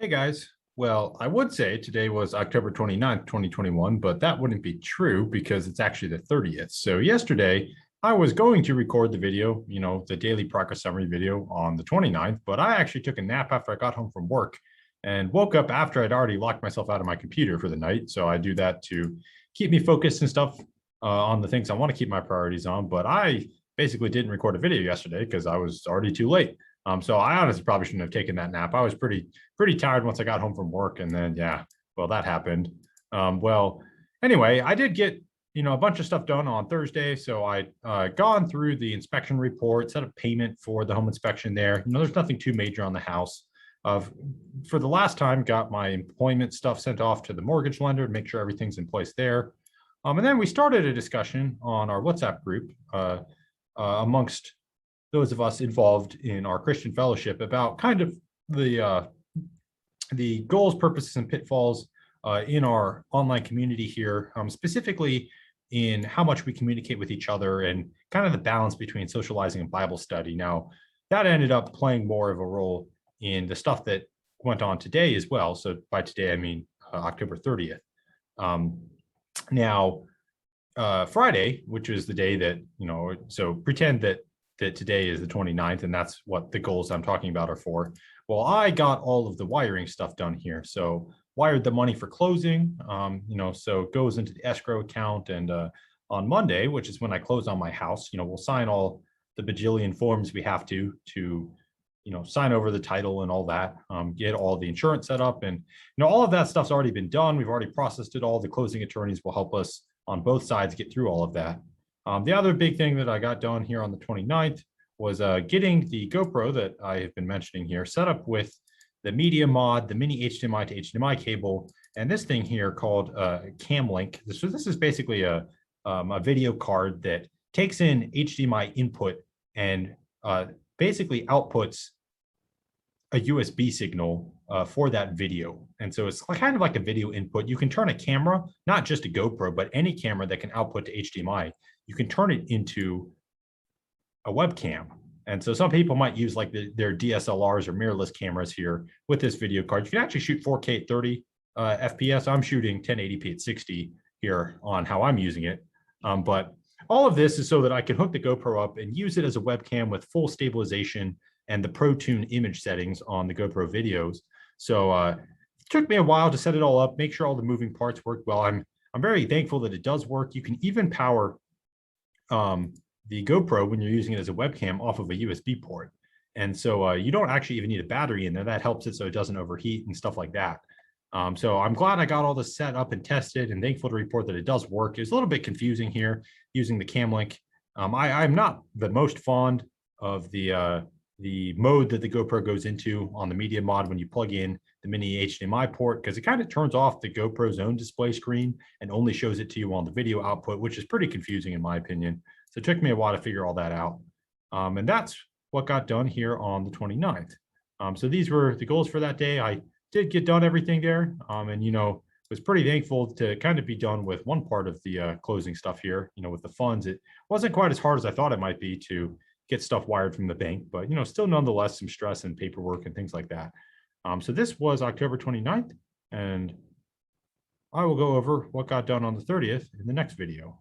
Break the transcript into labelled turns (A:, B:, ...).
A: Hey guys. Well, I would say today was October 29th, 2021, but that wouldn't be true because it's actually the 30th. So yesterday, I was going to record the video, the daily progress summary video on the 29th, but I actually took a nap after I got home from work and woke up after I'd already locked myself out of my computer for the night. So I do that to keep me focused and stuff on the things I want to keep my priorities on. But I basically didn't record a video yesterday because I was already too late. So I honestly probably shouldn't have taken that nap. I was pretty tired once I got home from work, and then yeah, well that happened. Well, anyway, I did get a bunch of stuff done on Thursday, so I gone through the inspection report, set up payment for the home inspection there. There's nothing too major on the house. For the last time, got my employment stuff sent off to the mortgage lender to make sure everything's in place there. And then we started a discussion on our WhatsApp group amongst those of us involved in our Christian fellowship about kind of the goals, purposes, and pitfalls in our online community here, specifically in how much we communicate with each other and kind of the balance between socializing and Bible study. Now, that ended up playing more of a role in the stuff that went on today as well. So by today, I mean October 30th. Now, Friday, which is the day that, so pretend that today is the 29th, and that's what the goals I'm talking about are for. Well, I got all of the wiring stuff done here. So wired the money for closing, so it goes into the escrow account. And on Monday, which is when I close on my house, we'll sign all the bajillion forms we have to sign over the title and all that, get all the insurance set up. And, all of that stuff's already been done. We've already processed it all. The closing attorneys will help us on both sides get through all of that. The other big thing that I got done here on the 29th was getting the GoPro that I have been mentioning here set up with the Media Mod, the mini HDMI to HDMI cable, and this thing here called CamLink. This is basically a video card that takes in HDMI input and basically outputs a USB signal for that video. And so it's kind of like a video input. You can turn a camera, not just a GoPro, but any camera that can output to HDMI, you can turn it into a webcam. And so some people might use like their DSLRs or mirrorless cameras here with this video card. You can actually shoot 4K at 30 FPS. I'm shooting 1080p at 60 here on how I'm using it. But all of this is so that I can hook the GoPro up and use it as a webcam with full stabilization and the ProTune image settings on the GoPro videos. So it took me a while to set it all up, make sure all the moving parts work well. I'm very thankful that it does work. You can even power the GoPro when you're using it as a webcam off of a USB port. And so you don't actually even need a battery in there. That helps it so it doesn't overheat and stuff like that. So I'm glad I got all this set up and tested, and thankful to report that it does work. It's a little bit confusing here using the CamLink. I'm not the most fond of the mode that the GoPro goes into on the Media Mod when you plug in the mini HDMI port, because it kind of turns off the GoPro's own display screen and only shows it to you on the video output, which is pretty confusing in my opinion. So it took me a while to figure all that out. And that's what got done here on the 29th. So these were the goals for that day. I did get done everything there, and was pretty thankful to kind of be done with one part of the closing stuff here. With the funds, it wasn't quite as hard as I thought it might be to get stuff wired from the bank, but still nonetheless some stress and paperwork and things like that. So this was October 29th, and I will go over what got done on the 30th in the next video.